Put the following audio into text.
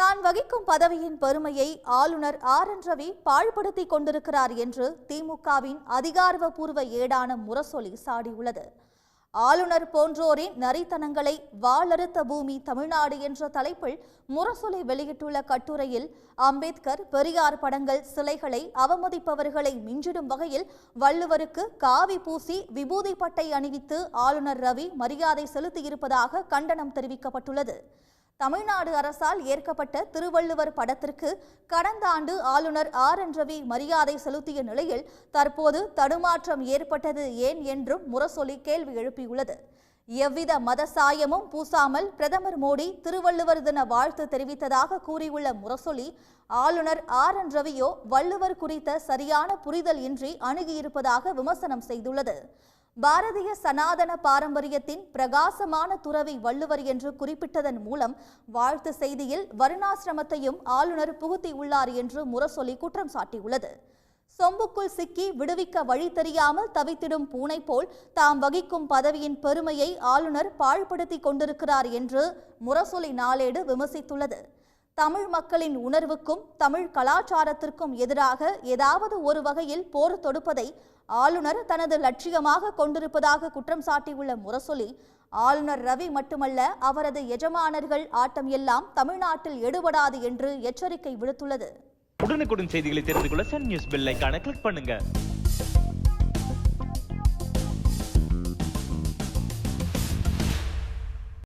தான் வகிக்கும் பதவியின் பெருமையை ஆளுநர் ஆர்.என். ரவி பாழ்படுத்திக் கொண்டிருக்கிறார் என்று திமுகவின் அதிகாரப்பூர்வ ஏடான முரசொலி சாடியுள்ளது. ஆளுநர் போன்றோரின் நரித்தனங்களை வாளறுத்த பூமி தமிழ்நாடு என்ற தலைப்பில் முரசொலி வெளியிட்டுள்ள கட்டுரையில் அம்பேத்கர், பெரியார் படங்கள், சிலைகளை அவமதிப்பவர்களை மிஞ்சிடும் வகையில் வள்ளுவருக்கு காவி பூசி விபூதி பட்டை அணிவித்து ஆளுநர் ரவி மரியாதை செலுத்தியிருப்பதாக கண்டனம் தெரிவிக்கப்பட்டுள்ளது. தமிழ்நாடு அரசால் ஏற்கப்பட்ட திருவள்ளுவர் படத்திற்கு கடந்த ஆண்டு ஆளுநர் ஆர்.என். ரவி மரியாதை செலுத்திய நிலையில் தற்போது தடுமாற்றம் ஏற்பட்டது ஏன் என்றும் முரசொலி கேள்வி எழுப்பியுள்ளது. எவ்வித மத சாயமும் பூசாமல் பிரதமர் மோடி திருவள்ளுவர் தின வாழ்த்து தெரிவித்ததாக கூறியுள்ள முரசொலி, ஆளுநர் ஆர்.என். ரவியோ வள்ளுவர் குறித்த சரியான புரிதல் இன்றி அணுகியிருப்பதாக விமர்சனம் செய்துள்ளது. பாரதிய சனாதன பாரம்பரியத்தின் பிரகாசமான துறவி வள்ளுவர் என்று குறிப்பிட்டதன் மூலம் வாழ்த்து செய்தியில் வருணாசிரமத்தையும் ஆளுநர் புகுத்தியுள்ளார் என்று முரசொலி குற்றம் சாட்டியுள்ளது. சொம்புக்குள் சிக்கி விடுவிக்க வழி தெரியாமல் தவித்திடும் பூனை போல் தாம் வகிக்கும் பதவியின் பெருமையை ஆளுநர் பாழ்படுத்திக் கொண்டிருக்கிறார் என்று முரசொலி நாளேடு விமர்சித்துள்ளது. தமிழ் மக்களின் உணர்வுக்கும் தமிழ் கலாச்சாரத்திற்கும் எதிராக ஏதாவது ஒரு வகையில் போர் தொடுப்பதை ஆளுநர் தனது லட்சியமாக கொண்டிருப்பதாக குற்றம் சாட்டியுள்ள முரசொலி, ஆளுநர் ரவி மட்டுமல்ல, அவரது எஜமானர்கள் ஆட்டம் எல்லாம் தமிழ்நாட்டில் எடுபடாது என்று எச்சரிக்கை விடுத்துள்ளது. உடனுக்குடன் செய்திகளை தெரிந்து கொள்ள சன் நியூஸ் பெல் ஐகானை கிளிக் பண்ணுங்க.